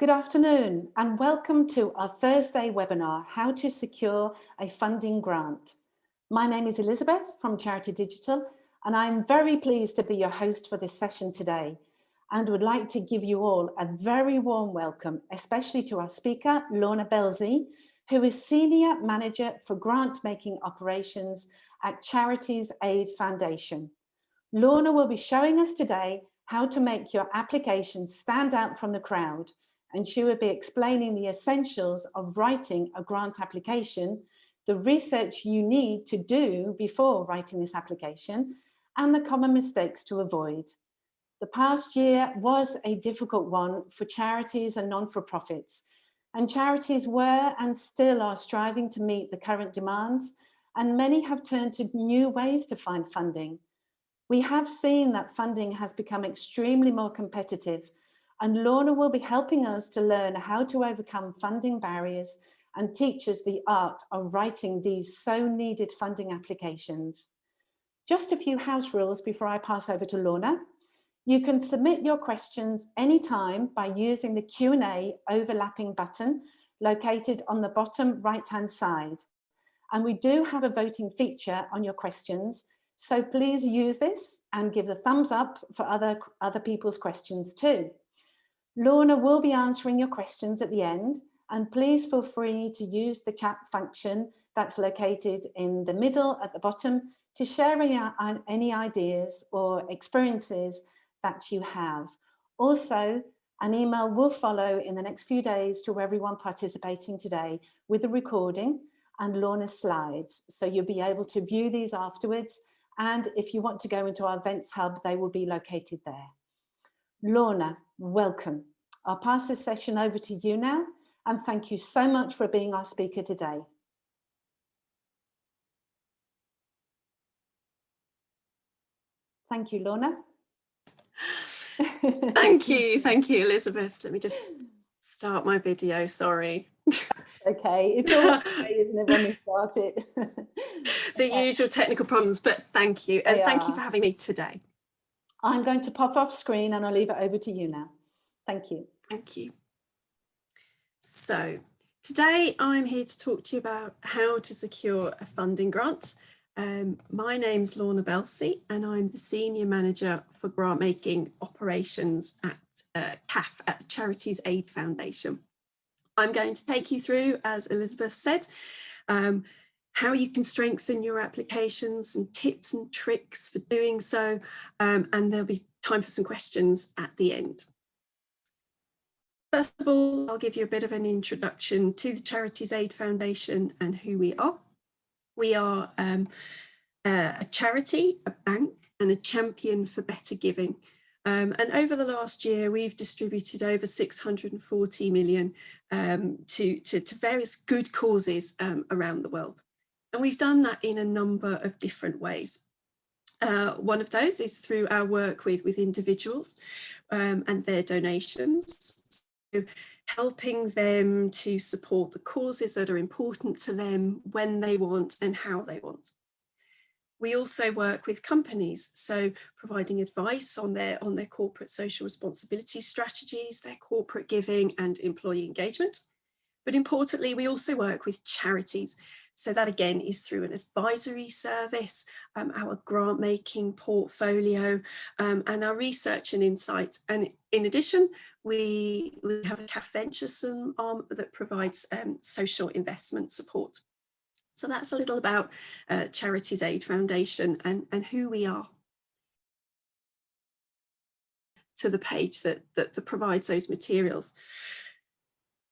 Good afternoon and welcome to our Thursday webinar, How to Secure a Funding Grant. My name is Elizabeth from Charity Digital and I'm very pleased to be your host for this session today and would like to give you all a very warm welcome, especially to our speaker, Lorna Belsey, who is Senior Manager for Grant Making Operations at Charities Aid Foundation. Lorna will be showing us today how to make your application stand out from the crowd, and she will be explaining the essentials of writing a grant application, the research you need to do before writing this application, and the common mistakes to avoid. The past year was a difficult one for charities and non-for-profits, and charities were and still are striving to meet the current demands, and many have turned to new ways to find funding. We have seen that funding has become extremely more competitive, and Lorna will be helping us to learn how to overcome funding barriers and teach us the art of writing these so needed funding applications. Just a few house rules before I pass over to Lorna. You can submit your questions anytime by using the Q&A overlapping button located on the bottom right-hand side. And we do have a voting feature on your questions, so please use this and give the thumbs up for other people's questions too. Lorna will be answering your questions at the end, and please feel free to use the chat function that's located in the middle at the bottom to share any ideas or experiences that you have. Also, an email will follow in the next few days to everyone participating today with a recording and Lorna's slides, so you'll be able to view these afterwards, and if you want to go into our events hub, they will be located there. Lorna, welcome. I'll pass this session over to you now, and thank you so much for being our speaker today. Thank you, Lorna. Thank you, Elizabeth. Let me just start my video, sorry. That's okay, it's all okay, isn't it, when we start it? The usual technical problems, but thank you, and thank you for having me today. I'm going to pop off screen and I'll leave it over to you now. Thank you. Thank you. So today I'm here to talk to you about how to secure a funding grant. My name's Lorna Belsey and I'm the Senior Manager for Grant Making Operations at CAF, at the Charities Aid Foundation. I'm going to take you through, as Elizabeth said, how you can strengthen your applications and tips and tricks for doing so, and there'll be time for some questions at the end. First of all, I'll give you a bit of an introduction to the Charities Aid Foundation and who we are. We are a charity, a bank, and a champion for better giving. And over the last year, we've distributed over 640 million to various good causes around the world. And we've done that in a number of different ways. One of those is through our work with individuals and their donations, so helping them to support the causes that are important to them when they want and how they want. We also work with companies, so providing advice on their corporate social responsibility strategies, their corporate giving and employee engagement. But importantly, we also work with charities. So that again is through an advisory service, our grant making portfolio, and our research and insight. And in addition, we have a CAF Ventures arm that provides social investment support. So that's a little about Charities Aid Foundation and who we are. To the page that provides those materials.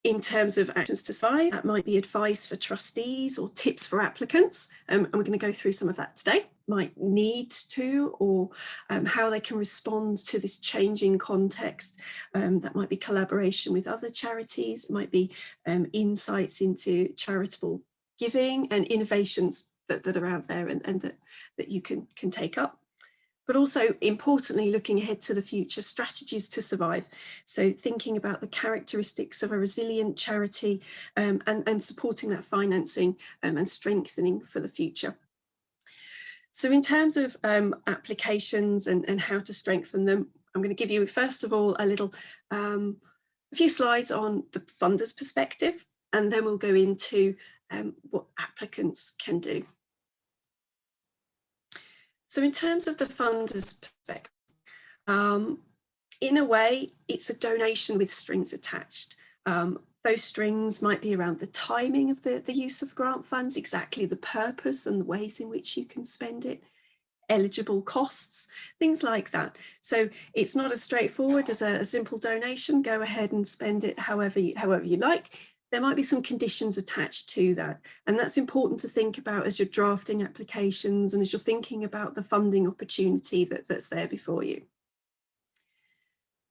In terms of actions to survive, that might be advice for trustees or tips for applicants. And we're going to go through some of that today. Might need to, or how they can respond to this changing context. That might be collaboration with other charities, it might be insights into charitable giving and innovations that are out there and that you can take up. But also importantly, looking ahead to the future, strategies to survive. So thinking about the characteristics of a resilient charity and supporting that financing and strengthening for the future. So in terms of applications and how to strengthen them, I'm going to give you first of all a little a few slides on the funder's perspective, and then we'll go into what applicants can do. So in terms of the funder's perspective, in a way, it's a donation with strings attached. Those strings might be around the timing of the use of grant funds, exactly the purpose and the ways in which you can spend it, eligible costs, things like that. So it's not as straightforward as a simple donation, go ahead and spend it however you like. There might be some conditions attached to that. And that's important to think about as you're drafting applications and as you're thinking about the funding opportunity that's there before you.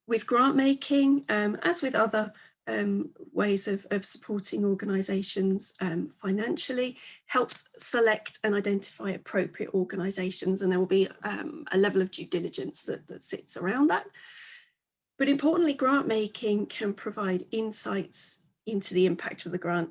With grant making, as with other ways of supporting organisations financially, helps select and identify appropriate organisations, and there will be a level of due diligence that sits around that. But importantly, grant making can provide insights into the impact of the grant.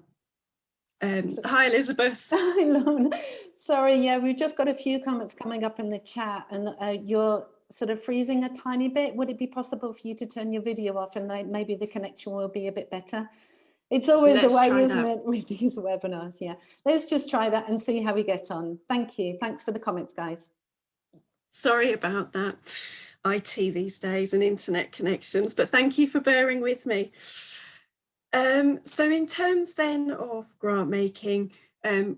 Hi, Elizabeth. Hi, Lorna. Sorry, yeah, we've just got a few comments coming up in the chat, and you're sort of freezing a tiny bit. Would it be possible for you to turn your video off, and maybe the connection will be a bit better? It's always the way, isn't it, with these webinars? Yeah, let's just try that and see how we get on. Thank you. Thanks for the comments, guys. Sorry about that. IT these days and internet connections, but thank you for bearing with me. So in terms then of grant making,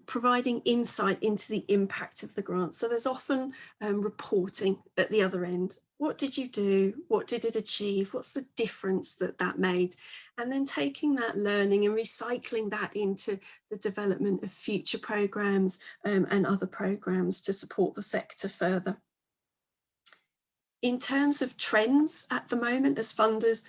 providing insight into the impact of the grant. So there's often reporting at the other end. What did you do? What did it achieve? What's the difference that made? And then taking that learning and recycling that into the development of future programs and other programs to support the sector further. In terms of trends at the moment as funders,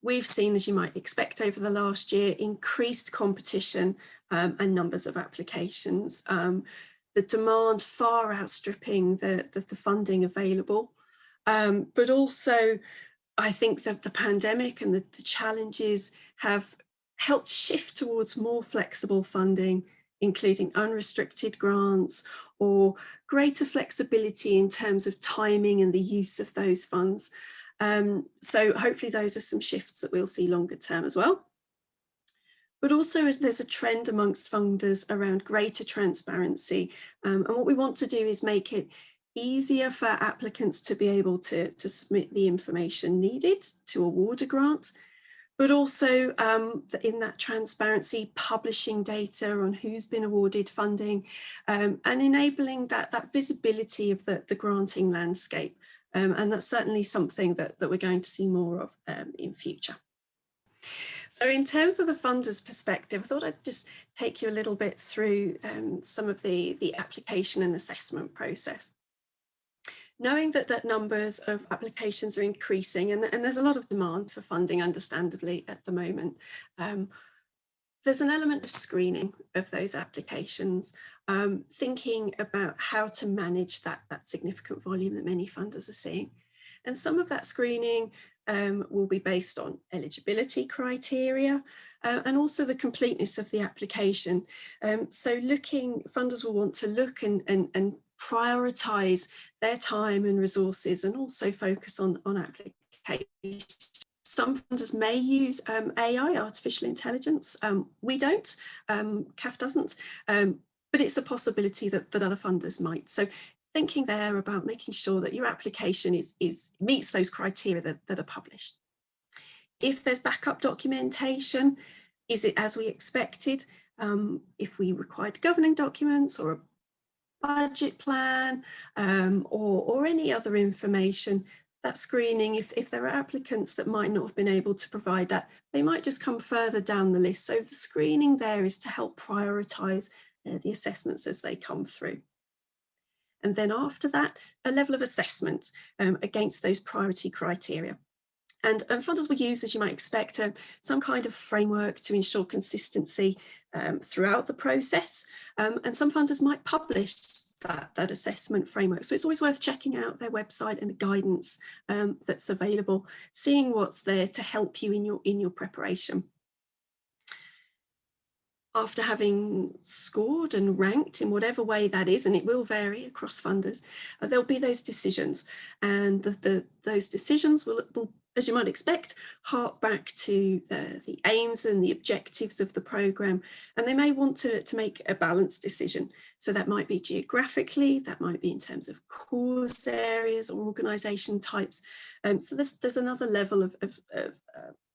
we've seen, as you might expect over the last year, increased competition and numbers of applications. The demand far outstripping the funding available. But also, I think that the pandemic and the challenges have helped shift towards more flexible funding, including unrestricted grants or greater flexibility in terms of timing and the use of those funds. So hopefully those are some shifts that we'll see longer term as well. But also there's a trend amongst funders around greater transparency. And what we want to do is make it easier for applicants to be able to submit the information needed to award a grant, but also in that transparency, publishing data on who's been awarded funding and enabling that visibility of the granting landscape. And that's certainly something that we're going to see more of in future. So in terms of the funder's perspective, I thought I'd just take you a little bit through some of the application and assessment process. Knowing that numbers of applications are increasing and there's a lot of demand for funding, understandably, at the moment, there's an element of screening of those applications, thinking about how to manage that significant volume that many funders are seeing. And some of that screening will be based on eligibility criteria and also the completeness of the application. So funders will want to look and prioritise their time and resources and also focus on applications. Some funders may use AI, artificial intelligence. We don't, CAF doesn't, but it's a possibility that other funders might. So thinking there about making sure that your application meets those criteria that are published. If there's backup documentation, is it as we expected? If we required governing documents or a budget plan or any other information, that screening, if there are applicants that might not have been able to provide that, they might just come further down the list. So the screening there is to help prioritise the assessments as they come through. And then after that, a level of assessment against those priority criteria. And funders will use, as you might expect, some kind of framework to ensure consistency throughout the process. And some funders might publish that assessment framework. So it's always worth checking out their website and the guidance that's available, seeing what's there to help you in your preparation. After having scored and ranked in whatever way that is, and it will vary across funders, there'll be those decisions, and those decisions will as you might expect, hark back to the aims and the objectives of the programme, and they may want to make a balanced decision. So that might be geographically, that might be in terms of course areas or organisation types. So there's another level of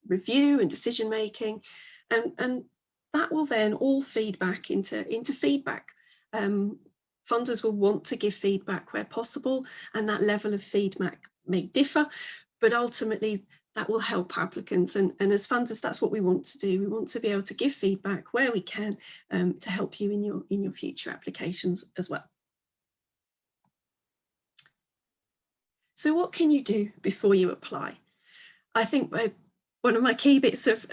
review and decision making, and that will then all feed back into feedback. Funders will want to give feedback where possible, and that level of feedback may differ, but ultimately that will help applicants. And as funders, that's what we want to do. We want to be able to give feedback where we can, to help you in your future applications as well. So what can you do before you apply? I think one of my key bits of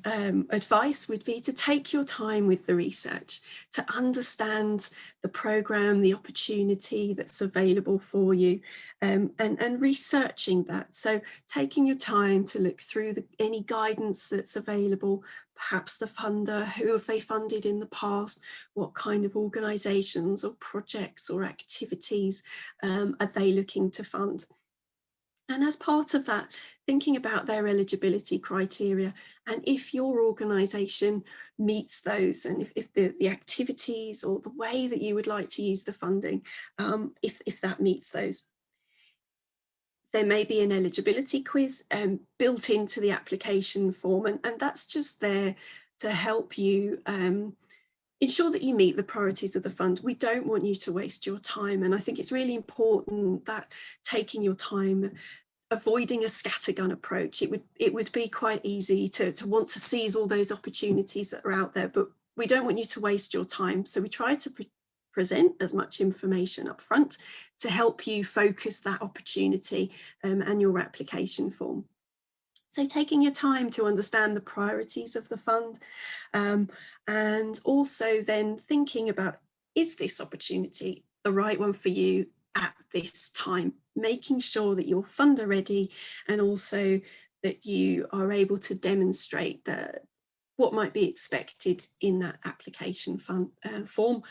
advice would be to take your time with the research, to understand the programme, the opportunity that's available for you, and researching that. So taking your time to look through any guidance that's available, perhaps the funder, who have they funded in the past, what kind of organisations or projects or activities are they looking to fund. And as part of that, thinking about their eligibility criteria, and if your organisation meets those, and if the activities or the way that you would like to use the funding, if that meets those. There may be an eligibility quiz built into the application form, and that's just there to help you ensure that you meet the priorities of the fund. We don't want you to waste your time, and I think it's really important that taking your time, avoiding a scattergun approach. It would be quite easy to want to seize all those opportunities that are out there, but we don't want you to waste your time. So we try to present as much information up front to help you focus that opportunity and your application form. So taking your time to understand the priorities of the fund, and also then thinking about, is this opportunity the right one for you at this time? Making sure that you're funder ready, and also that you are able to demonstrate what might be expected in that application form,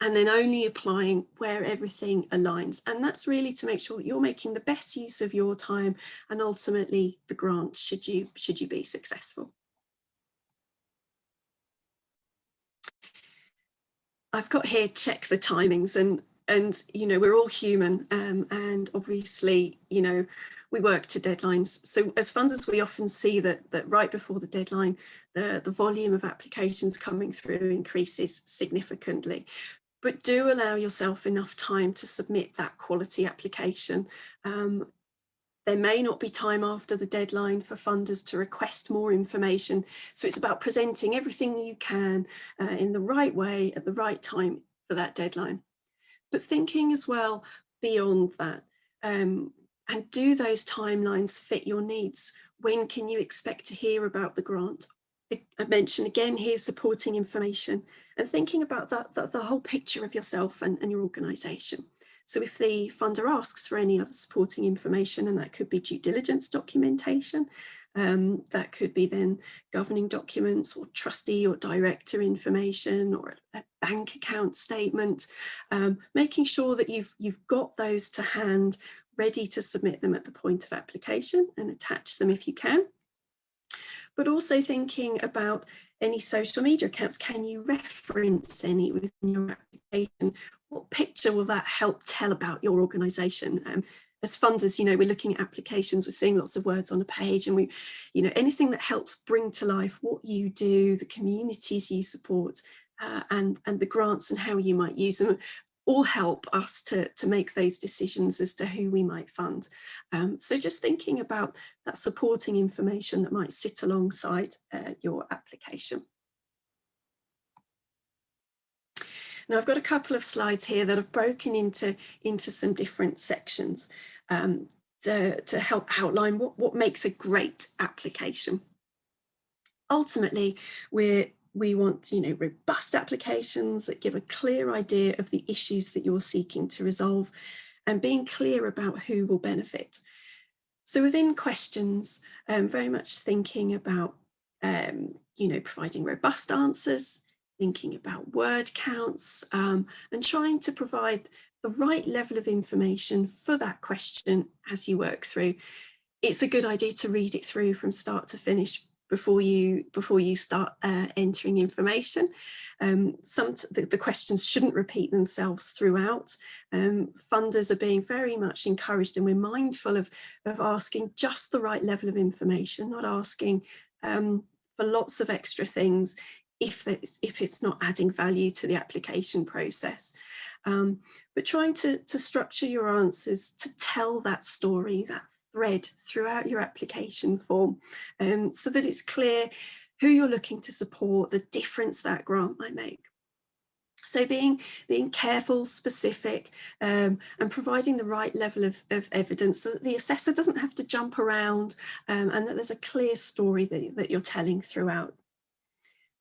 and then only applying where everything aligns. And that's really to make sure that you're making the best use of your time and ultimately the grant, should you be successful. I've got here, check the timings, and you know, we're all human, and obviously, you know, we work to deadlines. So as funders, we often see that right before the deadline, the volume of applications coming through increases significantly. But do allow yourself enough time to submit that quality application. There may not be time after the deadline for funders to request more information. So it's about presenting everything you can in the right way at the right time for that deadline. But thinking as well beyond that, and do those timelines fit your needs? When can you expect to hear about the grant? I mentioned again here supporting information, and thinking about the whole picture of yourself and your organisation. So if the funder asks for any other supporting information, and that could be due diligence documentation, that could be then governing documents or trustee or director information, or a bank account statement, making sure that you've got those to hand, ready to submit them at the point of application and attach them if you can. But also thinking about any social media accounts. Can you reference any within your application? What picture will that help tell about your organisation? As funders, you know, we're looking at applications, we're seeing lots of words on a page, and we, you know, anything that helps bring to life what you do, the communities you support, and the grants and how you might use them, all help us to make those decisions as to who we might fund. So just thinking about that supporting information that might sit alongside your application. Now I've got a couple of slides here that I've broken into some different sections to help outline what makes a great application. Ultimately, we want, you know, robust applications that give a clear idea of the issues that you're seeking to resolve, and being clear about who will benefit. So within questions, very much thinking about, you know, providing robust answers, thinking about word counts, and trying to provide the right level of information for that question as you work through. it's a good idea to read it through from start to finish before you start entering information. The questions shouldn't repeat themselves throughout. Funders are being very much encouraged, and we're mindful of asking just the right level of information, not asking for lots of extra things if it's not adding value to the application process. But trying to structure your answers to tell that story, that thread throughout your application form, so that it's clear who you're looking to support, the difference that grant might make. So being careful, specific, and providing the right level of evidence so that the assessor doesn't have to jump around, and that there's a clear story that you're telling throughout.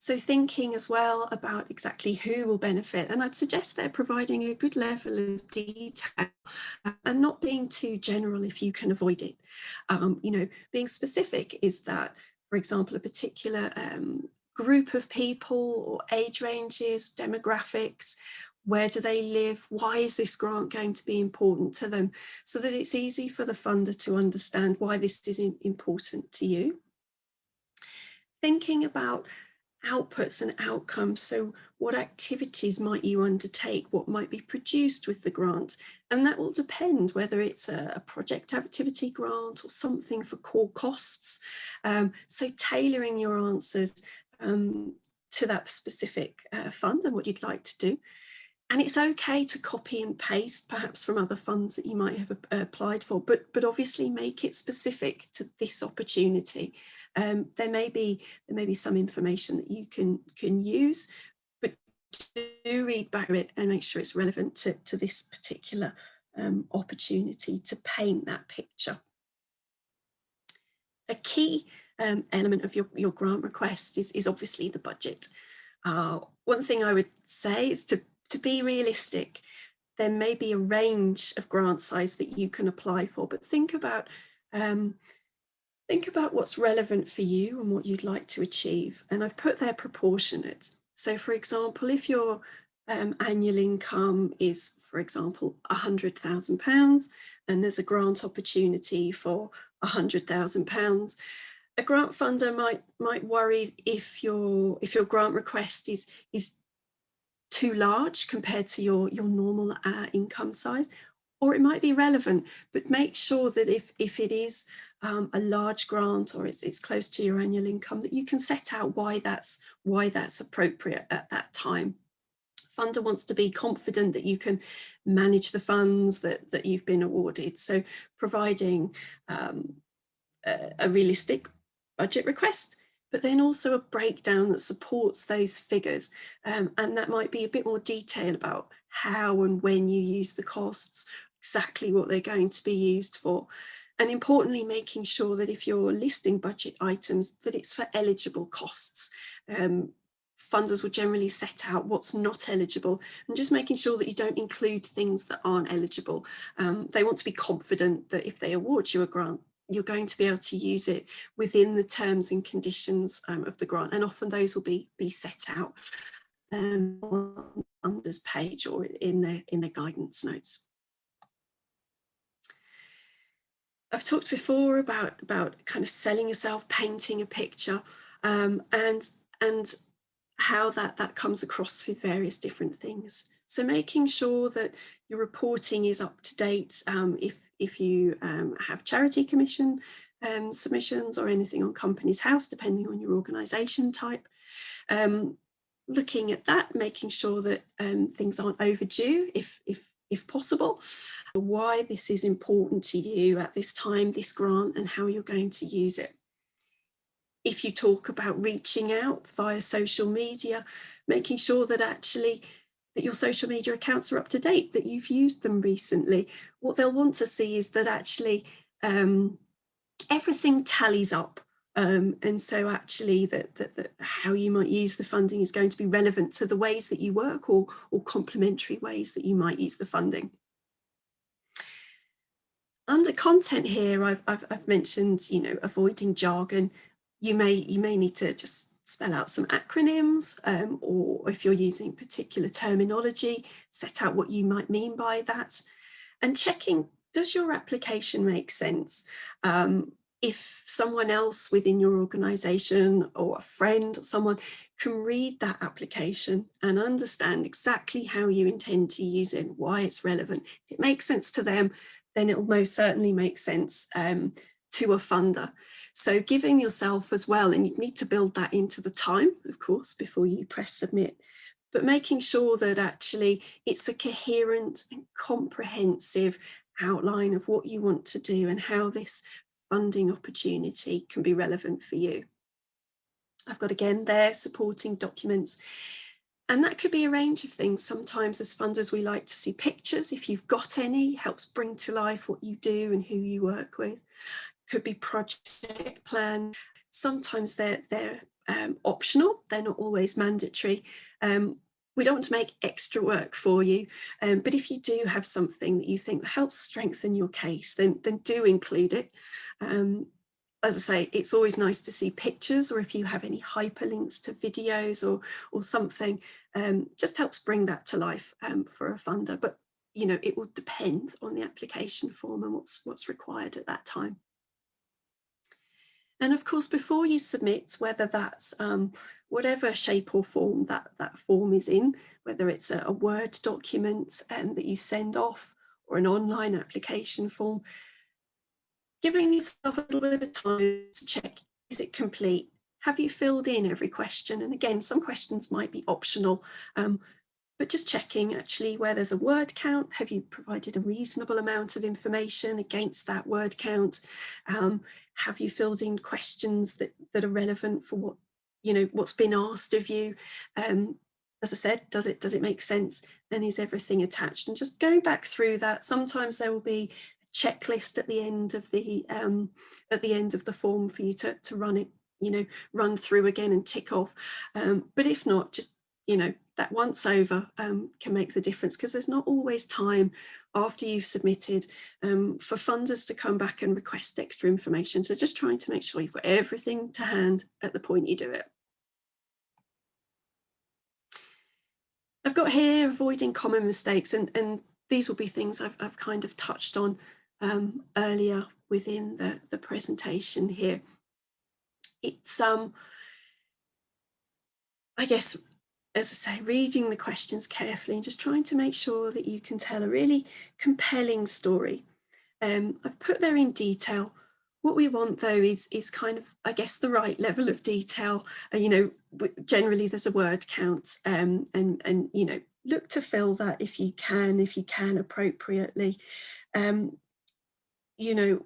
So thinking as well about exactly who will benefit, and I'd suggest they're providing a good level of detail and not being too general if you can avoid it. Being specific is that, for example, a particular group of people or age ranges, demographics, where do they live, why is this grant going to be important to them, so that it's easy for the funder to understand why this is important to you. Thinking about outputs and outcomes. So what activities might you undertake? What might be produced with the grant? And that will depend whether it's a project activity grant or something for core costs. So tailoring your answers to that specific fund and what you'd like to do. And it's okay to copy and paste perhaps from other funds that you might have applied for, but obviously make it specific to this opportunity. There may be some information that you can use, but do read back it and make sure it's relevant to this particular opportunity to paint that picture. A key element of your grant request is obviously the budget. One thing I would say is to be realistic. There may be a range of grant size that you can apply for, but think about what's relevant for you and what you'd like to achieve. And I've put there proportionate. So for example, if your annual income is, for example, £100,000 and there's a grant opportunity for £100,000, a grant funder might worry if your grant request is too large compared to your normal income size, or it might be relevant, but make sure that if it is a large grant or it's close to your annual income, that you can set out why that's appropriate at that time. Funder wants to be confident that you can manage the funds that you've been awarded. So providing a realistic budget request, but then also a breakdown that supports those figures. And that might be a bit more detail about how and when you use the costs, exactly what they're going to be used for. And importantly, making sure that if you're listing budget items, that it's for eligible costs. Funders will generally set out what's not eligible, and just making sure that you don't include things that aren't eligible. They want to be confident that if they award you a grant, you're going to be able to use it within the terms and conditions of the grant. And often those will be set out on the funder's page or in their guidance notes. I've talked before about kind of selling yourself, painting a picture, and how that comes across with various different things. So making sure that your reporting is up to date. If you have charity commission submissions or anything on Companies House, depending on your organisation type. Looking at that, making sure that things aren't overdue if possible, why this is important to you at this time, this grant, and how you're going to use it. If you talk about reaching out via social media, making sure that actually that your social media accounts are up to date, that you've used them recently. What they'll want to see is that actually everything tallies up. And so actually that how you might use the funding is going to be relevant to the ways that you work or complementary ways that you might use the funding. Under content here, I've mentioned, avoiding jargon. You may need to just spell out some acronyms, or if you're using particular terminology, set out what you might mean by that, and checking does your application make sense? If someone else within your organisation or a friend or someone can read that application and understand exactly how you intend to use it, why it's relevant, if it makes sense to them, then it will most certainly make sense to a funder. So giving yourself as well, and you need to build that into the time, of course, before you press submit, but making sure that actually it's a coherent and comprehensive outline of what you want to do and how this funding opportunity can be relevant for you. I've got again there supporting documents, and that could be a range of things. Sometimes as funders we like to see pictures, if you've got any, helps bring to life what you do and who you work with. Could be project plan. Sometimes they're optional, they're not always mandatory. We don't want to make extra work for you, but if you do have something that you think helps strengthen your case, then do include it. As I say, it's always nice to see pictures, or if you have any hyperlinks to videos or something, just helps bring that to life for a funder. But you know, it will depend on the application form and what's required at that time. And of course, before you submit, whether that's whatever shape or form that form is in, whether it's a Word document that you send off or an online application form, giving yourself a little bit of time to check, is it complete? Have you filled in every question? And again, some questions might be optional, but just checking actually where there's a word count, have you provided a reasonable amount of information against that word count? Have you filled in questions that are relevant for what, you know, what's been asked of you? As I said, does it make sense? And is everything attached? And just going back through that, sometimes there will be a checklist at the end of the form for you to run it, you know, run through again and tick off. But if not, just, you know, that once over can make the difference, because there's not always time after you've submitted for funders to come back and request extra information. So just trying to make sure you've got everything to hand at the point you do it. I've got here avoiding common mistakes, and these will be things I've kind of touched on earlier within the presentation here. It's I guess, as I say, reading the questions carefully and just trying to make sure that you can tell a really compelling story. I've put there in detail. What we want though is kind of, I guess, the right level of detail. You know, generally there's a word count, and you know, look to fill that if you can appropriately. You know,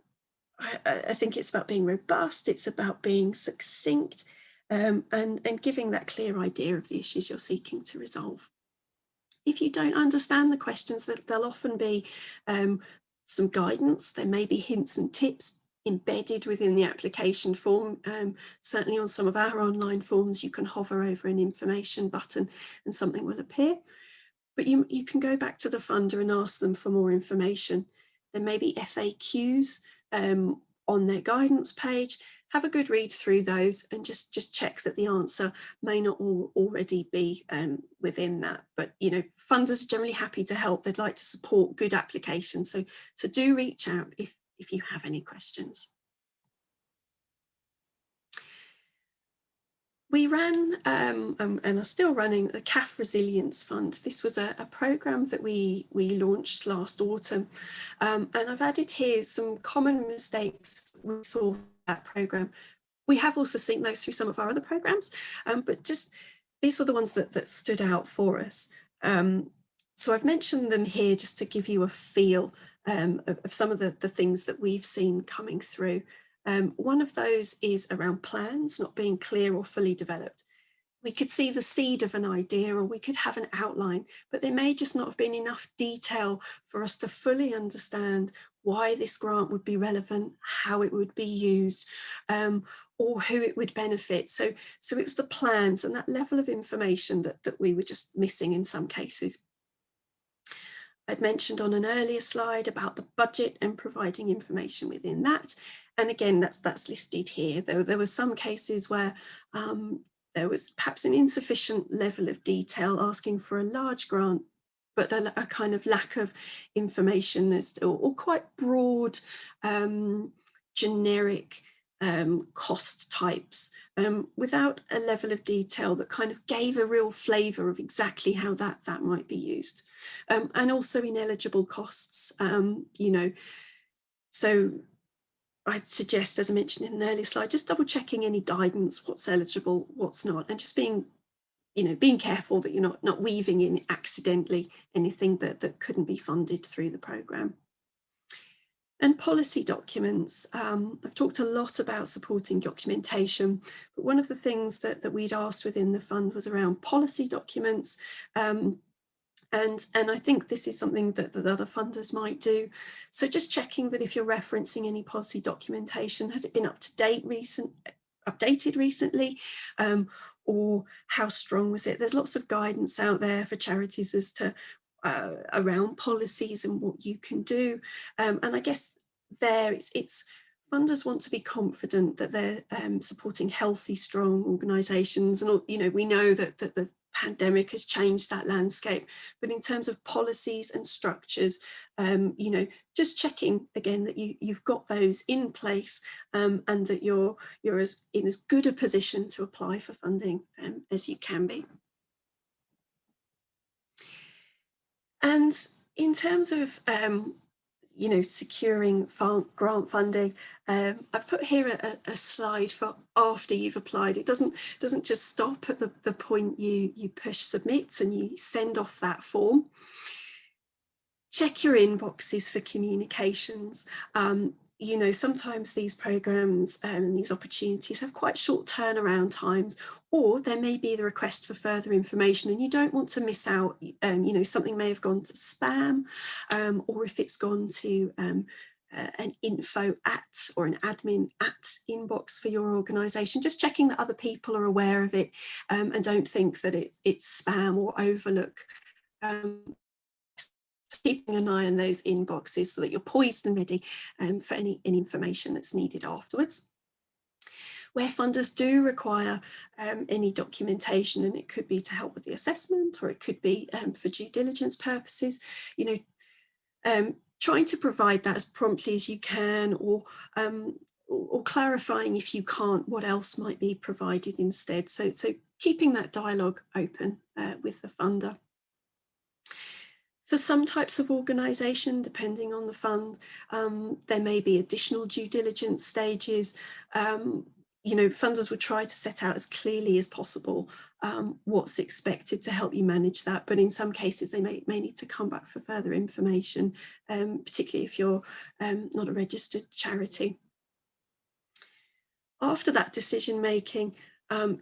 I think it's about being robust. It's about being succinct. And giving that clear idea of the issues you're seeking to resolve. If you don't understand the questions, there'll often be some guidance. There may be hints and tips embedded within the application form. Certainly on some of our online forms, you can hover over an information button and something will appear. But you can go back to the funder and ask them for more information. There may be FAQs on their guidance page. Have a good read through those and just check that the answer may not already be within that. But you know, funders are generally happy to help. They'd like to support good applications. So do reach out if you have any questions. We ran and are still running the CAF Resilience Fund. This was a programme that we launched last autumn, and I've added here some common mistakes we saw that programme. We have also seen those through some of our other programmes, but just these were the ones that stood out for us. So I've mentioned them here just to give you a feel of some of the things that we've seen coming through. One of those is around plans not being clear or fully developed. We could see the seed of an idea, or we could have an outline, but there may just not have been enough detail for us to fully understand why this grant would be relevant, how it would be used, or who it would benefit. So it was the plans and that level of information that we were just missing in some cases. I'd mentioned on an earlier slide about the budget and providing information within that. And again, that's listed here. There were some cases where there was perhaps an insufficient level of detail, asking for a large grant but a kind of lack of information as to, or quite broad, generic cost types, without a level of detail that kind of gave a real flavour of exactly how that might be used, and also ineligible costs, you know. So I'd suggest, as I mentioned in an earlier slide, just double checking any guidance, what's eligible, what's not, and just being, you know, being careful that you're not weaving in accidentally anything that couldn't be funded through the programme. And policy documents. I've talked a lot about supporting documentation, but one of the things that we'd asked within the fund was around policy documents. And I think this is something that other funders might do. So just checking that if you're referencing any policy documentation, has it been updated recently? Or how strong was it? There's lots of guidance out there for charities as to around policies and what you can do. And I guess there it's funders want to be confident that they're supporting healthy, strong organisations. And, you know, we know that the pandemic has changed that landscape, but in terms of policies and structures, you know, just checking again that you've got those in place, and that you're in as good a position to apply for funding as you can be. And in terms of you know, securing grant funding, I've put here a slide for after you've applied. It doesn't just stop at the point you push submit and you send off that form. Check your inboxes for communications. You know, sometimes these programs and these opportunities have quite short turnaround times, or there may be the request for further information and you don't want to miss out. You know, something may have gone to spam, or if it's gone to an info at or an admin at inbox for your organisation, just checking that other people are aware of it, and don't think that it's spam or overlook. Keeping an eye on those inboxes so that you're poised and ready for any information that's needed afterwards. Where funders do require any documentation, and it could be to help with the assessment, or it could be for due diligence purposes, you know, trying to provide that as promptly as you can, or clarifying if you can't, what else might be provided instead. So keeping that dialogue open with the funder. For some types of organisation, depending on the fund, there may be additional due diligence stages. You know, funders would try to set out as clearly as possible what's expected to help you manage that. But in some cases, they may need to come back for further information, particularly if you're not a registered charity. After that decision making,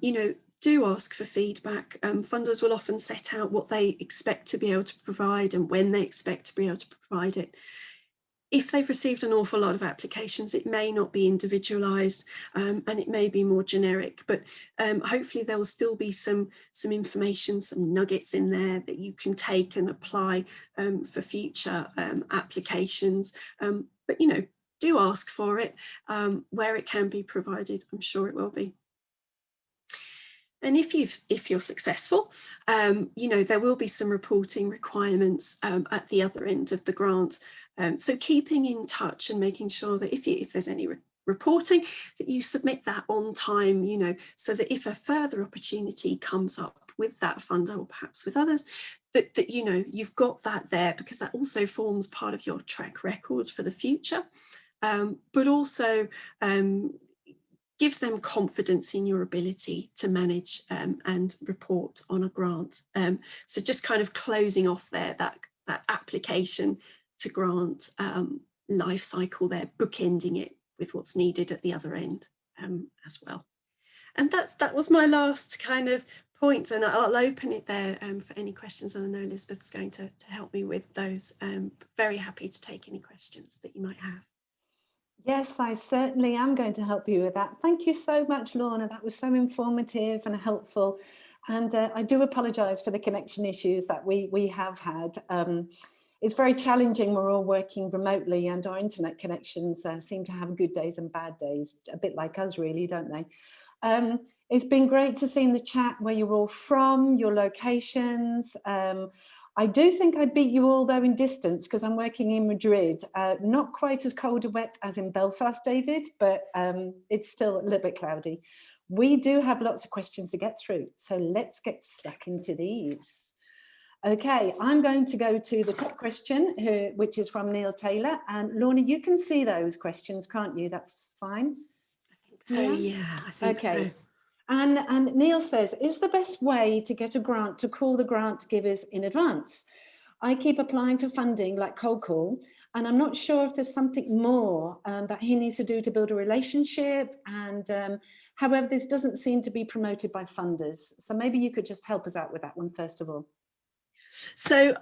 you know, do ask for feedback. Funders will often set out what they expect to be able to provide and when they expect to be able to provide it. If they've received an awful lot of applications, it may not be individualised, and it may be more generic, but hopefully there will still be some information, some nuggets in there that you can take and apply for future applications. But, you know, do ask for it where it can be provided. I'm sure it will be. And if you're successful, you know, there will be some reporting requirements at the other end of the grant. So keeping in touch and making sure that if there's any reporting, that you submit that on time, you know, so that if a further opportunity comes up with that funder or perhaps with others, that you know, you've got that there, because that also forms part of your track record for the future, but also gives them confidence in your ability to manage and report on a grant. So just kind of closing off there that application to grant life cycle there, bookending it with what's needed at the other end as well. And that was my last kind of point, and I'll open it there for any questions, and I know Elizabeth's going to help me with those. Very happy to take any questions that you might have. Yes, I certainly am going to help you with that. Thank you so much, Lorna. That was so informative and helpful. And I do apologise for the connection issues that we have had. It's very challenging. We're all working remotely, and our internet connections seem to have good days and bad days, a bit like us really, don't they? It's been great to see in the chat where you're all from, your locations. I do think I beat you all though in distance because I'm working in Madrid. Not quite as cold and wet as in Belfast, David, but it's still a little bit cloudy. We do have lots of questions to get through, so let's get stuck into these. Okay, I'm going to go to the top question, which is from Neil Taylor. And Lorna, you can see those questions, can't you? That's fine. So yeah, I think okay. so. And Neil says, is the best way to get a grant to call the grant givers in advance? I keep applying for funding like cold call, and I'm not sure if there's something more that he needs to do to build a relationship. And however, this doesn't seem to be promoted by funders. So maybe you could just help us out with that one first of all. So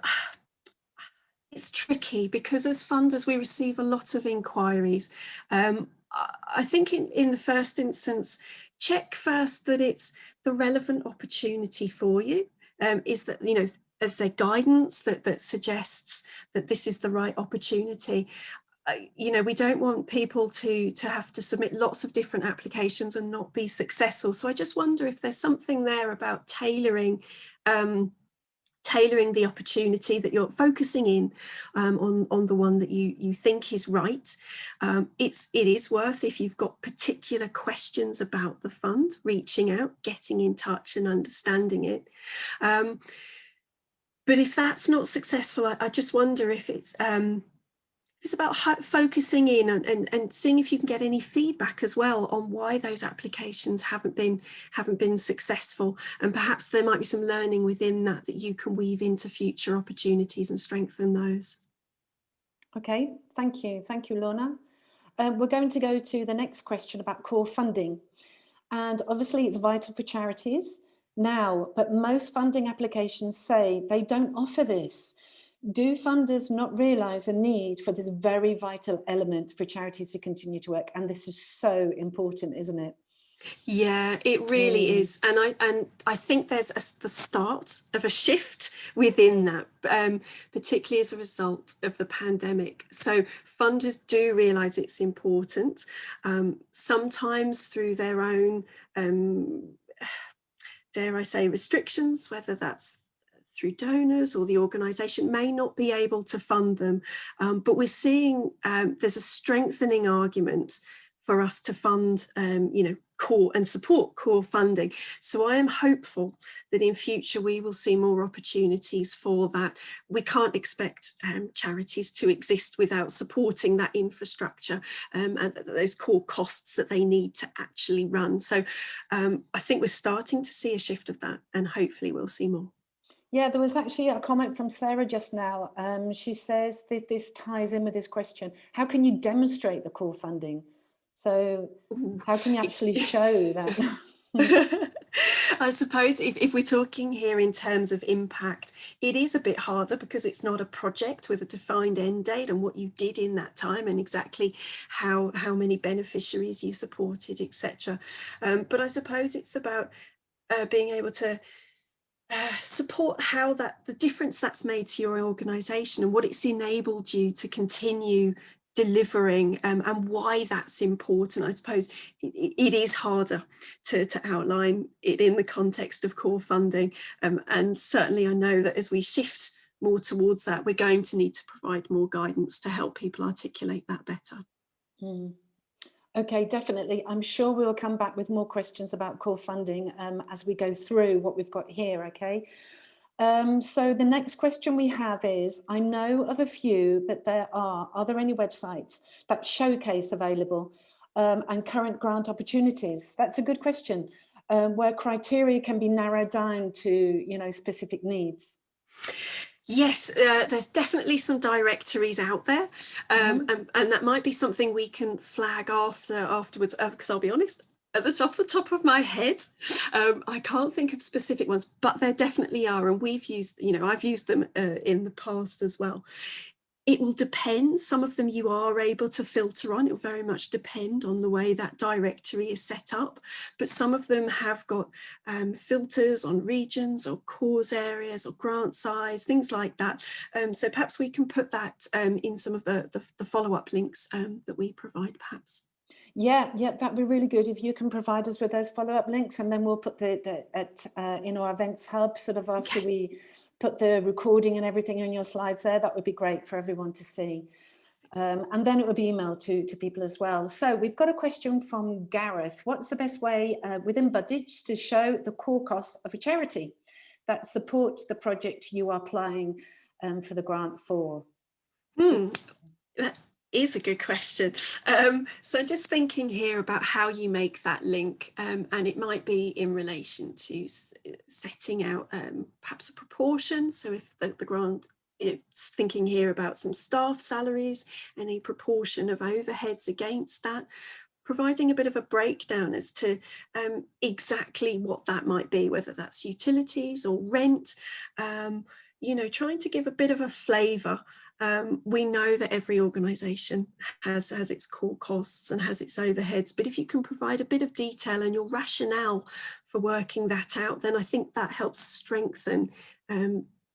it's tricky because as funders, we receive a lot of inquiries. I think in the first instance, check first that it's the relevant opportunity for you. Is that, you know, as there guidance that suggests that this is the right opportunity. You know, we don't want people to have to submit lots of different applications and not be successful. So I just wonder if there's something there about tailoring the opportunity, that you're focusing in on the one that you think is right. It is worth, if you've got particular questions about the fund, reaching out, getting in touch and understanding it. But if that's not successful, I just wonder if it's about focusing in and seeing if you can get any feedback as well on why those applications haven't been successful, and perhaps there might be some learning within that you can weave into future opportunities and strengthen those. Okay, thank you, Lorna. We're going to go to the next question about core funding, and obviously it's vital for charities now, but most funding applications say they don't offer this. Do funders not realise the need for this very vital element for charities to continue to work? And this is so important, isn't it? Yeah, it really is, and I think there's the start of a shift within that, particularly as a result of the pandemic. So funders do realise it's important, sometimes through their own, dare I say, restrictions, whether that's through donors or the organisation may not be able to fund them, but we're seeing there's a strengthening argument for us to fund, you know, core and support core funding. So I am hopeful that in future we will see more opportunities for that. We can't expect charities to exist without supporting that infrastructure and those core costs that they need to actually run. So I think we're starting to see a shift of that, and hopefully we'll see more. Yeah, there was actually a comment from Sarah just now. She says that this ties in with this question. How can you demonstrate the core funding? So how can you actually show that? I suppose if we're talking here in terms of impact, it is a bit harder because it's not a project with a defined end date and what you did in that time and exactly how many beneficiaries you supported, etc. But I suppose it's about being able to support how the difference that's made to your organisation and what it's enabled you to continue delivering, and why that's important. I suppose it is harder to outline it in the context of core funding, and certainly I know that as we shift more towards that, we're going to need to provide more guidance to help people articulate that better. Okay, definitely. I'm sure we will come back with more questions about core funding as we go through what we've got here, okay? So the next question we have is, I know of a few, but are there any websites that showcase available and current grant opportunities? That's a good question, where criteria can be narrowed down to, you know, specific needs. Yes, there's definitely some directories out there, and that might be something we can flag afterwards, because I'll be honest, off the top of my head, I can't think of specific ones, but there definitely are, and we've used, you know, I've used them in the past as well. It will depend. Some of them you are able to filter on. It will very much depend on the way that directory is set up. But some of them have got filters on regions or cause areas or grant size, things like that. So perhaps we can put that in some of the follow-up links that we provide, perhaps. Yeah, that'd be really good if you can provide us with those follow-up links, and then we'll put in our events hub sort of after we put the recording and everything on your slides there, that would be great for everyone to see. And then it will be emailed to people as well. So we've got a question from Gareth. What's the best way within budgets to show the core costs of a charity that support the project you are applying for the grant for? That is a good question. So just thinking here about how you make that link, and it might be in relation to setting out perhaps a proportion. So if the grant, it's thinking here about some staff salaries and a proportion of overheads against that, providing a bit of a breakdown as to exactly what that might be, whether that's utilities or rent, trying to give a bit of a flavour. We know that every organisation has its core costs and has its overheads, but if you can provide a bit of detail and your rationale for working that out, then I think that helps strengthen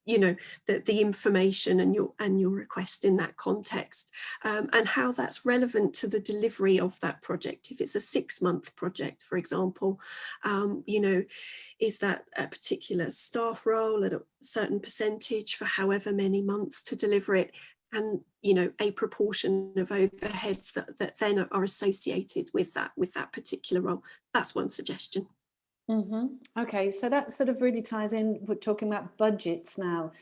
the information and your request in that context, and how that's relevant to the delivery of that project. If it's a 6-month project, for example, is that a particular staff role at a certain percentage for however many months to deliver it, and a proportion of overheads that then are associated with that particular role. That's one suggestion. Okay, so that sort of really ties in. We're talking about budgets now,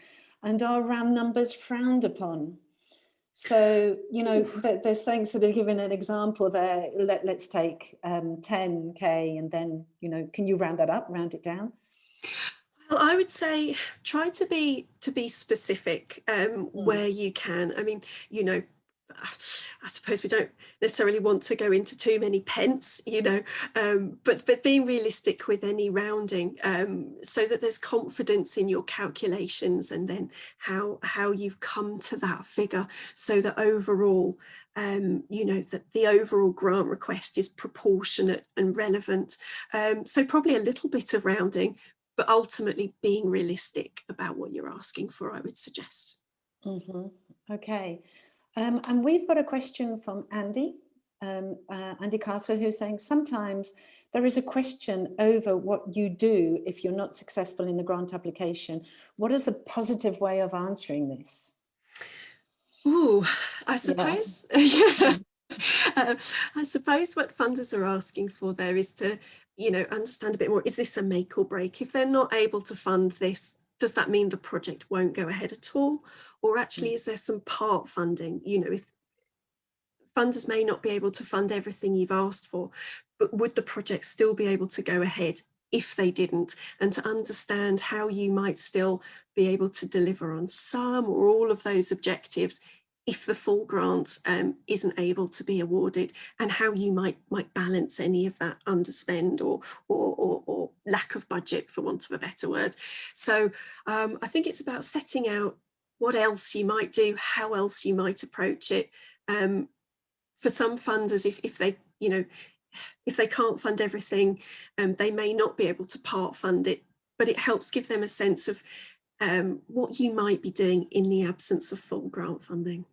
and are round numbers frowned upon? So, they're saying, sort of giving an example there, let's take 10K, and then, can you round that up, round it down? Well, I would say try to be specific where you can. I mean, I suppose we don't necessarily want to go into too many pence, but being realistic with any rounding, so that there's confidence in your calculations, and then how you've come to that figure, so that overall, that the overall grant request is proportionate and relevant. So probably a little bit of rounding, but ultimately being realistic about what you're asking for, I would suggest. Okay. And we've got a question from Andy Castle, who's saying sometimes there is a question over what you do if you're not successful in the grant application. What is the positive way of answering this? Ooh, I suppose, yeah. I suppose what funders are asking for there is to, understand a bit more. Is this a make or break? If they're not able to fund this, does that mean the project won't go ahead at all? Or actually, is there some part funding? If funders may not be able to fund everything you've asked for, but would the project still be able to go ahead if they didn't? And to understand how you might still be able to deliver on some or all of those objectives if the full grant isn't able to be awarded, and how you might balance any of that underspend or lack of budget, for want of a better word. So I think it's about setting out what else you might do, how else you might approach it. For some funders, if they can't fund everything, they may not be able to part fund it, but it helps give them a sense of what you might be doing in the absence of full grant funding.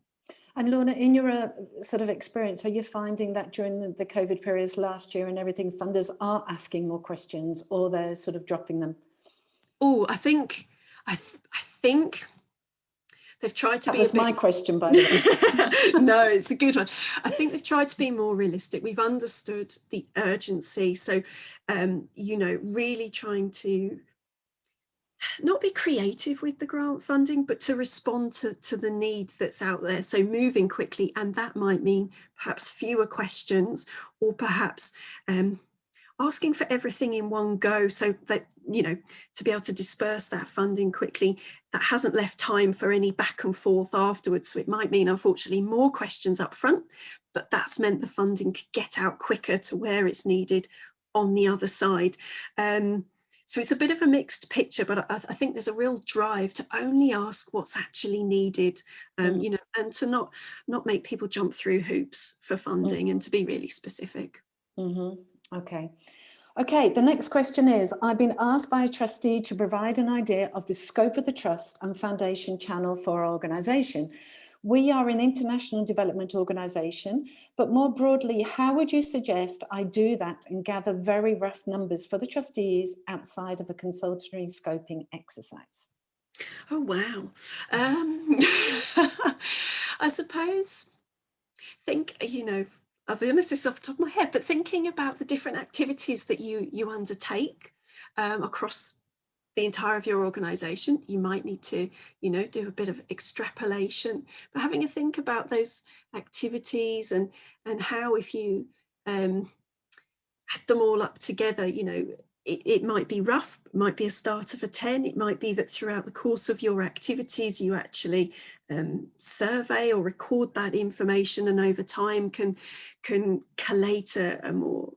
And Lorna, in your sort of experience, are you finding that during the COVID periods last year and everything, funders are asking more questions, or they're sort of dropping them? Oh, I think they've tried to be. That was my question, by the way. No, it's a good one. I think they've tried to be more realistic. We've understood the urgency. So, really trying to not be creative with the grant funding, but to respond to the need that's out there. So moving quickly, and that might mean perhaps fewer questions, or perhaps asking for everything in one go, so that, to be able to disperse that funding quickly, that hasn't left time for any back and forth afterwards. So it might mean, unfortunately, more questions up front, but that's meant the funding could get out quicker to where it's needed on the other side. So it's a bit of a mixed picture, but I think there's a real drive to only ask what's actually needed, and to not make people jump through hoops for funding, and to be really specific. Okay. The next question is, I've been asked by a trustee to provide an idea of the scope of the trust and foundation channel for our organisation. We are an international development organisation, but more broadly, how would you suggest I do that and gather very rough numbers for the trustees outside of a consultancy scoping exercise? Oh, wow. I suppose, I'll be honest, this is off the top of my head, but thinking about the different activities that you undertake across the entire of your organization, you might need to, do a bit of extrapolation, but having a think about those activities and how, if you add them all up together, it might be rough, it might be a start of a 10, it might be that throughout the course of your activities you actually survey or record that information, and over time can collate a more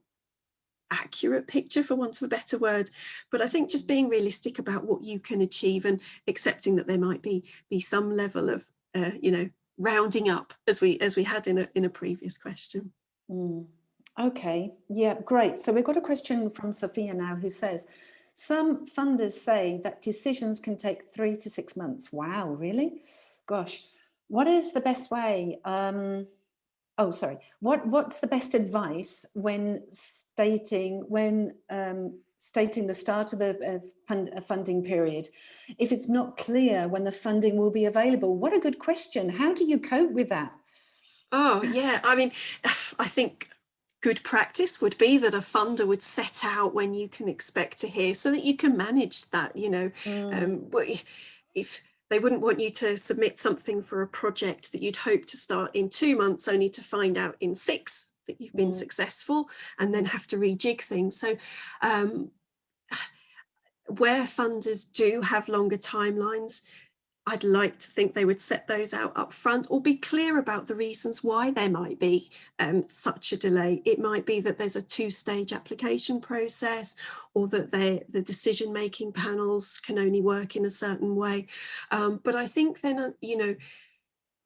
accurate picture, for want of a better word. But I think just being realistic about what you can achieve and accepting that there might be some level of rounding up, as we had in a previous question. Mm. Okay, yeah, great. So we've got a question from Sophia now, who says, some funders say that decisions can take 3 to 6 months. Wow, really? Gosh, what is the best way? What's the best advice when stating the start of the funding period, if it's not clear when the funding will be available? What a good question. How do you cope with that? Oh, yeah. I mean, I think good practice would be that a funder would set out when you can expect to hear, so that you can manage that. If they wouldn't want you to submit something for a project that you'd hope to start in 2 months, only to find out in 6 that you've been successful, and then have to rejig things. So where funders do have longer timelines, I'd like to think they would set those out up front, or be clear about the reasons why there might be such a delay. It might be that there's a 2-stage application process, or that the decision-making panels can only work in a certain way. But I think then,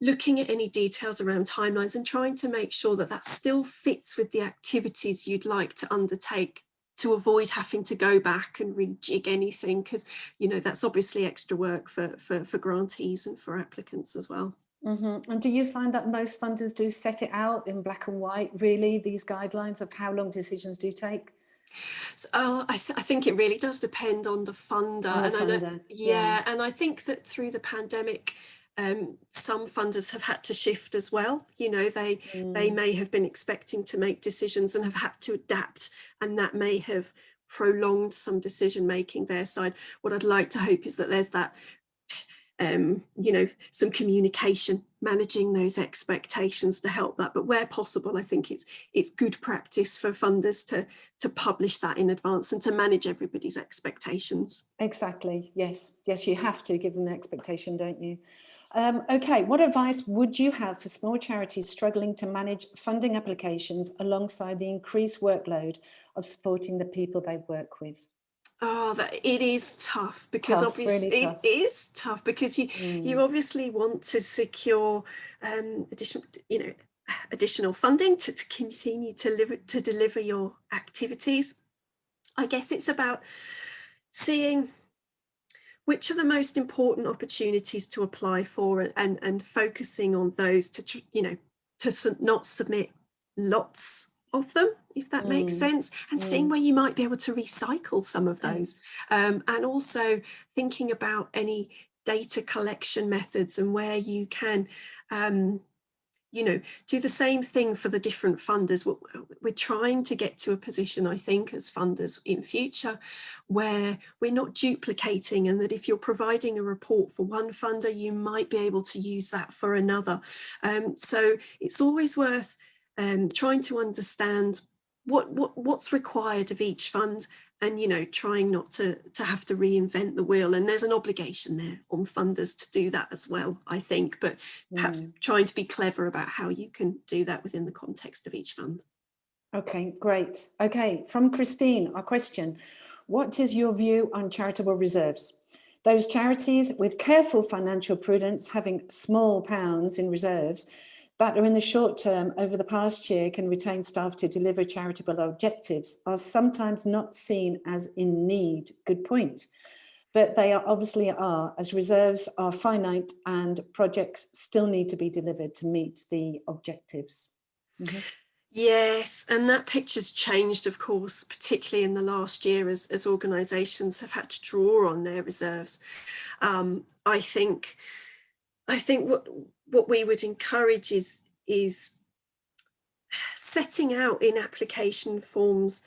looking at any details around timelines and trying to make sure that that still fits with the activities you'd like to undertake, to avoid having to go back and rejig anything, because that's obviously extra work for grantees and for applicants as well. Mm-hmm. And do you find that most funders do set it out in black and white, really, these guidelines of how long decisions do take? So, I think it really does depend on the funder. On the And I know, funder, yeah, and I think that through the pandemic, some funders have had to shift as well. They may have been expecting to make decisions and have had to adapt, and that may have prolonged some decision making their side. What I'd like to hope is that there's that some communication, managing those expectations to help that. But where possible, I think it's good practice for funders to publish that in advance and to manage everybody's expectations. Exactly. Yes, you have to give them the expectation, don't you? Okay, what advice would you have for small charities struggling to manage funding applications alongside the increased workload of supporting the people they work with? Oh, that it is tough, because Tough, really obviously it tough. is tough, because you obviously want to secure additional funding to continue to deliver your activities. I guess it's about seeing which are the most important opportunities to apply for, and focusing on those to not submit lots of them, if that makes sense, and seeing where you might be able to recycle some of those, and also thinking about any data collection methods, and where you can do the same thing for the different funders. We're trying to get to a position, I think, as funders in future, where we're not duplicating, and that if you're providing a report for one funder, you might be able to use that for another. So it's always worth trying to understand what's required of each fund, and trying not to have to reinvent the wheel. And there's an obligation there on funders to do that as well, I think, but perhaps trying to be clever about how you can do that within the context of each fund. Okay, great. Okay, from Christine, our question: what is your view on charitable reserves? Those charities with careful financial prudence having small pounds in reserves that are in the short term over the past year can retain staff to deliver charitable objectives are sometimes not seen as in need. Good point. But they obviously are, as reserves are finite and projects still need to be delivered to meet the objectives. Yes, and that picture's changed, of course, particularly in the last year as organisations have had to draw on their reserves. I think what we would encourage is setting out in application forms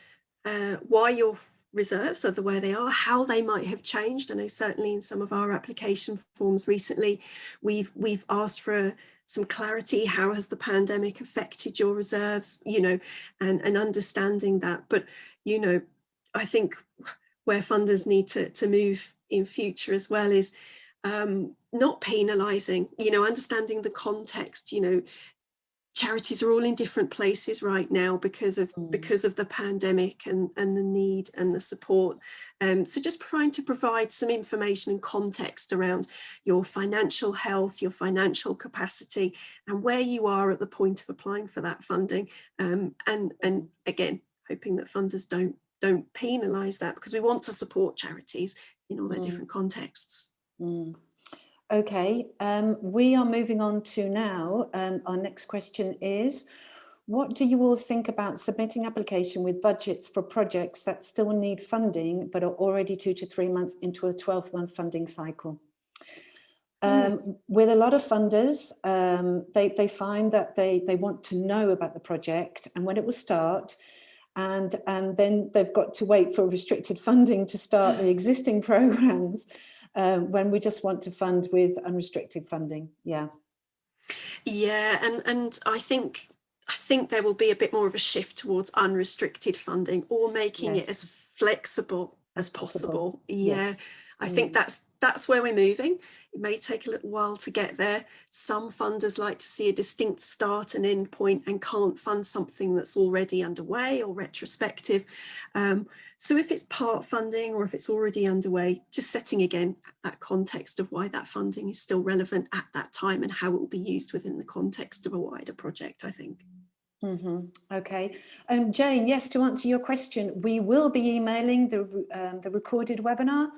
why your reserves are the way they are, how they might have changed. I know certainly in some of our application forms recently, we've asked for some clarity. How has the pandemic affected your reserves? And understanding that. But I think where funders need to move in future as well is not penalising. Understanding the context. Charities are all in different places right now because of the pandemic and the need and the support. So just trying to provide some information and context around your financial health, your financial capacity, and where you are at the point of applying for that funding. And again, hoping that funders don't penalise that, because we want to support charities in all their different contexts. Okay, we are moving on to now. Our next question is, what do you all think about submitting application with budgets for projects that still need funding but are already 2 to 3 months into a 12-month funding cycle? With a lot of funders, they find that they want to know about the project and when it will start, and then they've got to wait for restricted funding to start the existing programs. When we just want to fund with unrestricted funding. Yeah, and I think there will be a bit more of a shift towards unrestricted funding, or making it as flexible as possible. Yeah, I think that's where we're moving. It may take a little while to get there. Some funders like to see a distinct start and end point and can't fund something that's already underway or retrospective. So if it's part funding or if it's already underway, just setting again that context of why that funding is still relevant at that time and how it will be used within the context of a wider project, I think. Okay. Jane, yes, to answer your question, we will be emailing the recorded webinar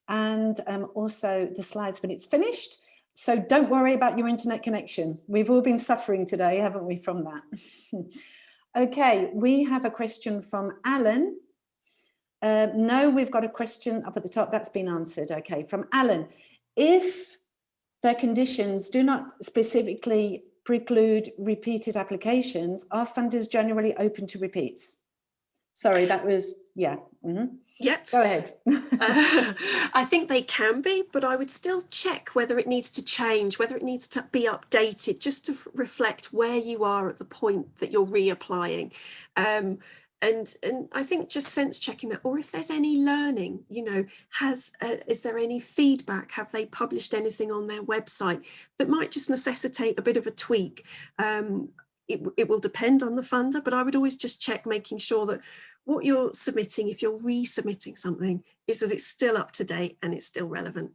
and also the slides when it's finished. So don't worry about your internet connection. We've all been suffering today, haven't we, from that? Okay, we have a question from Alan. No, we've got a question up at the top. That's been answered. Okay, from Alan. If the conditions do not specifically preclude repeated applications, are funders generally open to repeats? Sorry, that was, yeah. Yep. Go ahead. I think they can be, but I would still check whether it needs to change, whether it needs to be updated, just to reflect where you are at the point that you're reapplying. And I think just sense checking that, or if there's any learning, is there any feedback? Have they published anything on their website that might just necessitate a bit of a tweak? It will depend on the funder, but I would always just check, making sure that what you're submitting, if you're resubmitting something, is that it's still up to date and it's still relevant.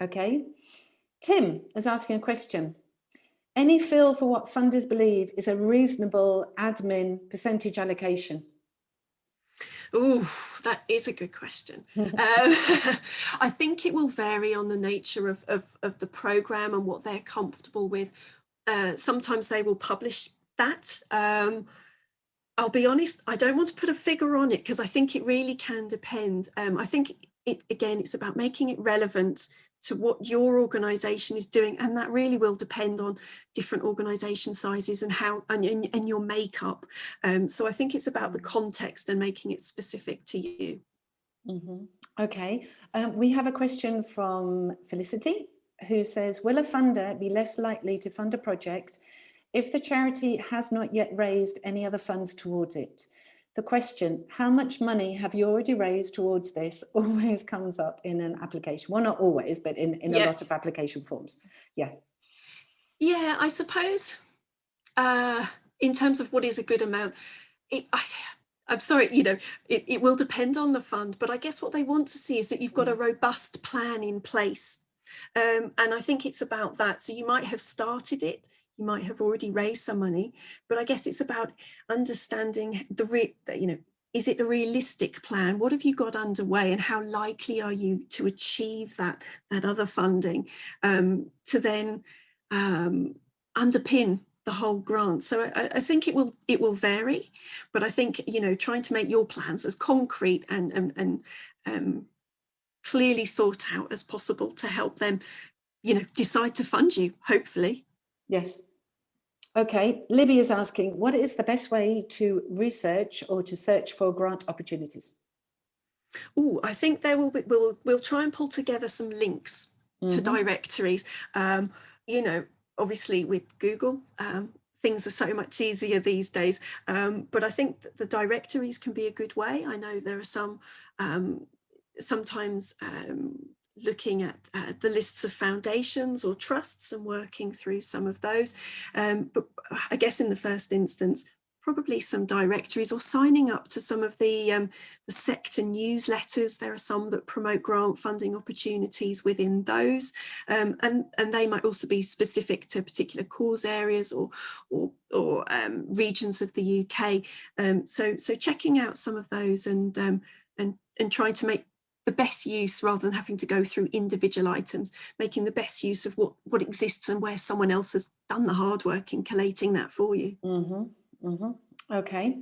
Okay. Tim is asking a question. Any feel for what funders believe is a reasonable admin percentage allocation? Oh, that is a good question. I think it will vary on the nature of the programme and what they're comfortable with. Sometimes they will publish that. I'll be honest, I don't want to put a figure on it because I think it really can depend. I think it's about making it relevant to what your organisation is doing, and that really will depend on different organisation sizes and how and your makeup. So I think it's about the context and making it specific to you. Okay, we have a question from Felicity, who says, will a funder be less likely to fund a project if the charity has not yet raised any other funds towards it? The question, how much money have you already raised towards this, always comes up in an application. Well, not always, but in a lot of application forms. Yeah, I suppose in terms of what is a good amount, I'm sorry, it will depend on the fund, but I guess what they want to see is that you've got a robust plan in place. And I think it's about that. So you might have started it, you might have already raised some money, but I guess it's about understanding is it a realistic plan? What have you got underway, and how likely are you to achieve that other funding to then underpin the whole grant. So I think it will vary, but I think, you know, trying to make your plans as concrete and clearly thought out as possible to help them, you know, decide to fund you, hopefully. Yes. Okay, Libby is asking, what is the best way to research or to search for grant opportunities? Oh, I think we'll try and pull together some links to directories. You know, obviously with Google, things are so much easier these days. But I think that the directories can be a good way. I know there are some sometimes looking at the lists of foundations or trusts and working through some of those. But I guess in the first instance, probably some directories or signing up to some of the sector newsletters. There are some that promote grant funding opportunities within those, and they might also be specific to particular cause areas or regions of the UK. So checking out some of those and trying to make the best use, rather than having to go through individual items, making the best use of what exists and where someone else has done the hard work in collating that for you. Okay.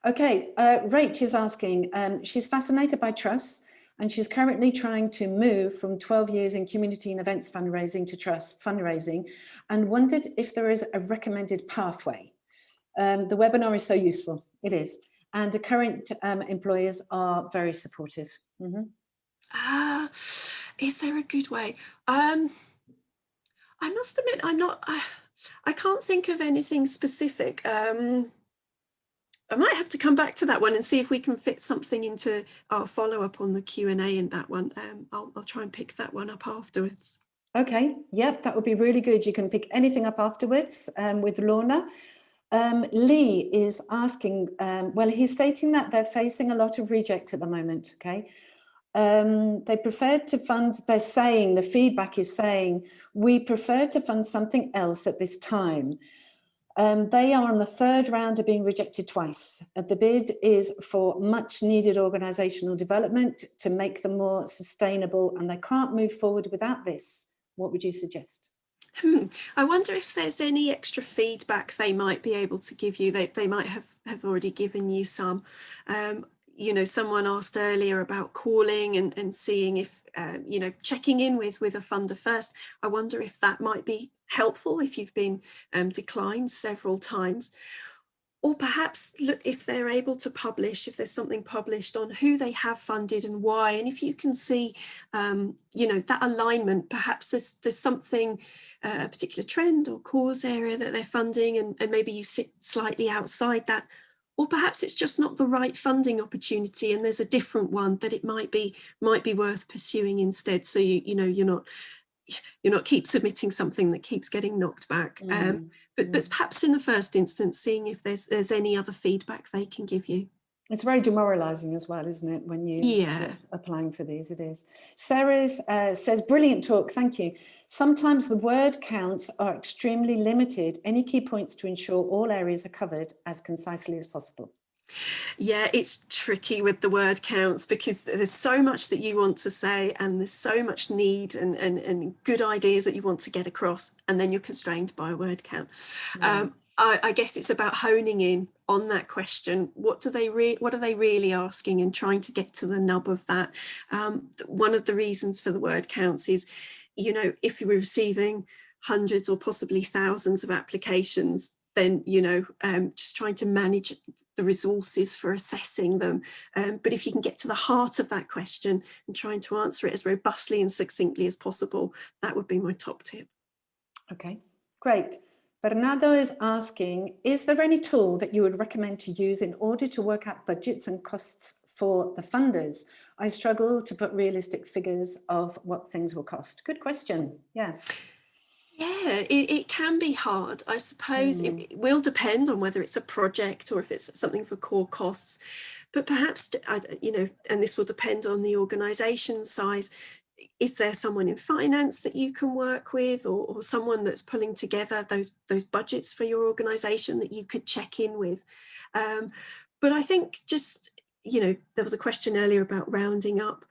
Rach is asking, she's fascinated by trusts and she's currently trying to move from 12 years in community and events fundraising to trust fundraising, and wondered if there is a recommended pathway. The webinar is so useful. It is. And the current employers are very supportive. Is there a good way? I must admit, I can't think of anything specific. I might have to come back to that one and see if we can fit something into our follow-up on the Q&A in that one. I'll try and pick that one up afterwards. Okay, yep, that would be really good. You can pick anything up afterwards with Lorna. Lee is asking, well, he's stating that they're facing a lot of reject at the moment, okay? They prefer to fund, they're saying, the feedback is saying, we prefer to fund something else at this time. They are on the third round of being rejected twice. The bid is for much needed organisational development to make them more sustainable, and they can't move forward without this. What would you suggest? I wonder if there's any extra feedback they might be able to give you. They might have already given you some. You know, someone asked earlier about calling and seeing if, you know, checking in with a funder first. I wonder if that might be helpful if you've been declined several times. Or perhaps look if they're able to publish, if there's something published on who they have funded and why. And if you can see, you know, that alignment, perhaps there's something, a particular trend or cause area that they're funding, and maybe you sit slightly outside that. Or perhaps it's just not the right funding opportunity and there's a different one that it might be worth pursuing instead. So you know, you're not keep submitting something that keeps getting knocked back. But perhaps in the first instance, seeing if there's any other feedback they can give you. It's very demoralising as well, isn't it, when you're applying for these? It is. Sarah says, brilliant talk, thank you. Sometimes the word counts are extremely limited. Any key points to ensure all areas are covered as concisely as possible? Yeah, it's tricky with the word counts because there's so much that you want to say and there's so much need and good ideas that you want to get across, and then you're constrained by a word count. I guess it's about honing in on that question. What are they really asking, and trying to get to the nub of that. One of the reasons for the word counts is, you know, if you're receiving hundreds or possibly thousands of applications, then, you know, just trying to manage the resources for assessing them. But if you can get to the heart of that question and trying to answer it as robustly and succinctly as possible, that would be my top tip. Okay, great. Bernardo is asking, is there any tool that you would recommend to use in order to work out budgets and costs for the funders? I struggle to put realistic figures of what things will cost. Good question. Yeah. Yeah, it can be hard. I suppose it will depend on whether it's a project or if it's something for core costs. But perhaps, you know, and this will depend on the organisation size. Is there someone in finance that you can work with, or someone that's pulling together those budgets for your organisation that you could check in with? But I think just, you know, there was a question earlier about rounding up.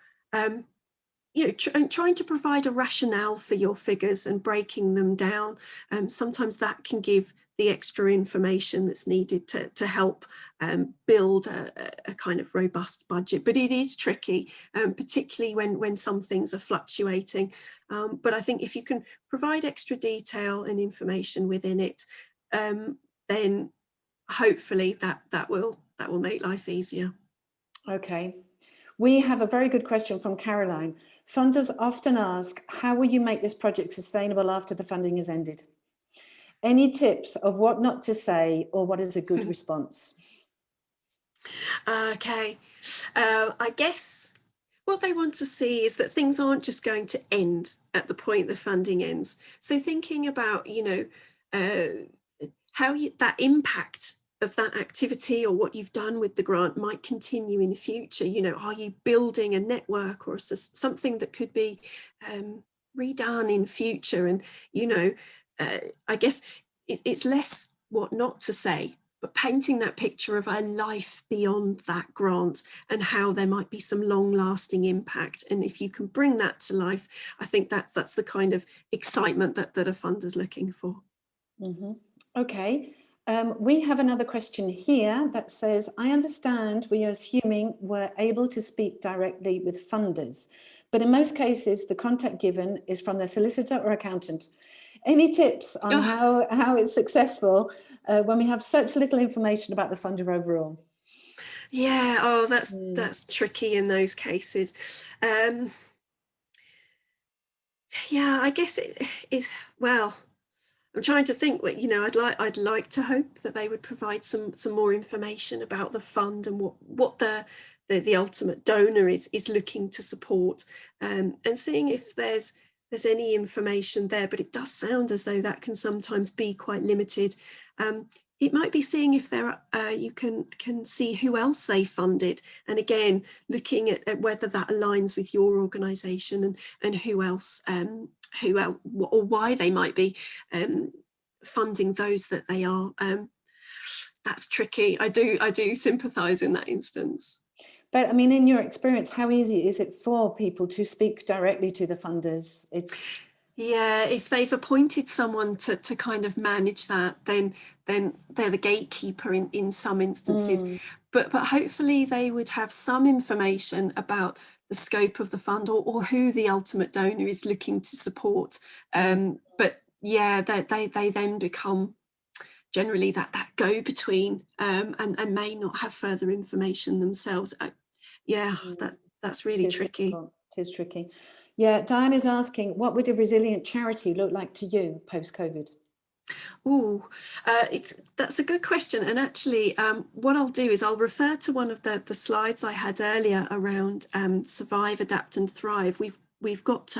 You know, trying to provide a rationale for your figures and breaking them down. Sometimes that can give the extra information that's needed to help build a kind of robust budget. But it is tricky, particularly when some things are fluctuating. But I think if you can provide extra detail and information within it, then hopefully that will make life easier. Okay. We have a very good question from Caroline. Funders often ask, how will you make this project sustainable after the funding has ended? Any tips of what not to say or what is a good response? Okay. I guess what they want to see is that things aren't just going to end at the point the funding ends. So thinking about, how that impact of that activity or what you've done with the grant might continue in the future. Are you building a network or something that could be redone in future? And, I guess it's less what not to say, but painting that picture of a life beyond that grant and how there might be some long-lasting impact. And if you can bring that to life, I think that's the kind of excitement that a funder's looking for. Mm-hmm. Okay. We have another question here that says, I understand we are assuming we're able to speak directly with funders, but in most cases, the contact given is from the solicitor or accountant. Any tips on how it's successful when we have such little information about the funder overall? Yeah, that's tricky in those cases. Yeah, I guess it is, well, I'm trying to think. I'd like to hope that they would provide some more information about the fund and what the ultimate donor is looking to support, and seeing if there's any information there. But it does sound as though that can sometimes be quite limited. It might be seeing if you can see who else they funded, and again looking at whether that aligns with your organisation and who else or why they might be funding those that they are. That's tricky. I do sympathise in that instance. But I mean, in your experience, how easy is it for people to speak directly to the funders? Yeah, if they've appointed someone to kind of manage that, then they're the gatekeeper in some instances. But hopefully they would have some information about the scope of the fund or who the ultimate donor is looking to support. But yeah, they then become generally that go-between, and may not have further information themselves. That's really tricky. Difficult. It is tricky. Yeah, Diane is asking, what would a resilient charity look like to you post-COVID? Oh, that's a good question. And actually, what I'll do is I'll refer to one of the slides I had earlier around survive, adapt and thrive. We've got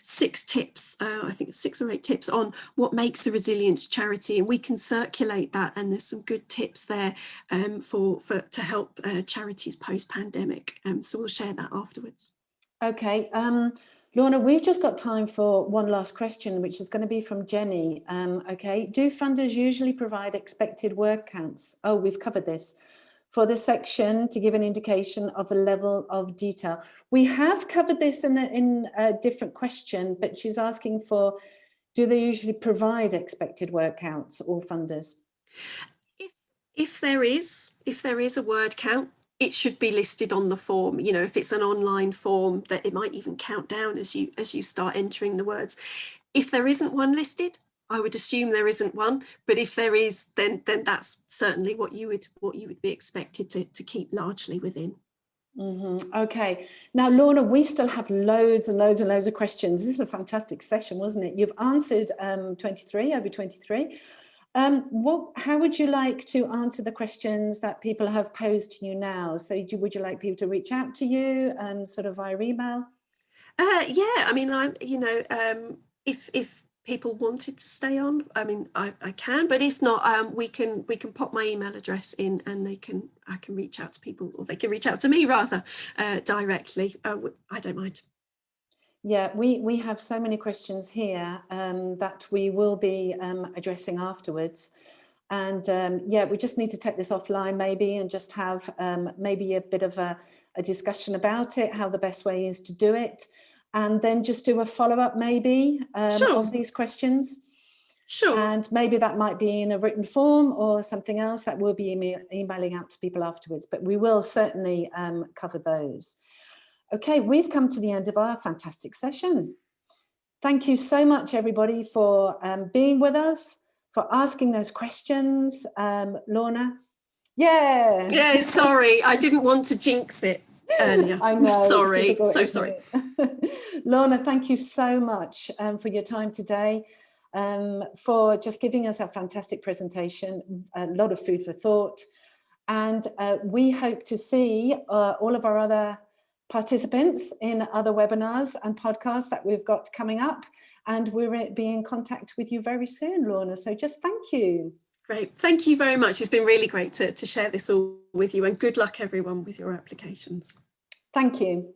6 tips, I think it's 6 or 8 tips on what makes a resilient charity, and we can circulate that. And there's some good tips there to help charities post-pandemic. So we'll share that afterwards. Okay, Lorna, we've just got time for one last question, which is going to be from Jenny. Okay, do funders usually provide expected work counts? Oh, we've covered this. For this section to give an indication of the level of detail. We have covered this in a different question, but she's asking for, do they usually provide expected work counts, all funders? If there is a word count, it should be listed on the form. If it's an online form, that it might even count down as you start entering the words. If there isn't one listed, I would assume there isn't one, but if there is, then that's certainly what you would be expected to keep largely within. Okay, now Lorna, we still have loads and loads and loads of questions. This is a fantastic session, wasn't it? You've answered 23. How would you like to answer the questions that people have posed to you now? So would you like people to reach out to you sort of via email? Yeah, I mean, if people wanted to stay on, I mean, I can, but if not, we can pop my email address in, and I can reach out to people, or they can reach out to me rather directly. I don't mind. Yeah, we have so many questions here that we will be addressing afterwards. And yeah, we just need to take this offline maybe and just have maybe a bit of a discussion about it, how the best way is to do it. And then just do a follow-up maybe Sure. of these questions. Sure. And maybe that might be in a written form or something else that we'll be emailing out to people afterwards, but we will certainly cover those. Okay, we've come to the end of our fantastic session. Thank you so much, everybody, for being with us, for asking those questions. Lorna? Yeah, sorry, I didn't want to jinx it earlier. I know, sorry, it's so sorry. Lorna, thank you so much for your time today, for just giving us a fantastic presentation, a lot of food for thought. And we hope to see all of our other participants in other webinars and podcasts that we've got coming up. And we'll be in contact with you very soon, Lorna. So just thank you. Great. Thank you very much. It's been really great to share this all with you, and good luck everyone with your applications. Thank you.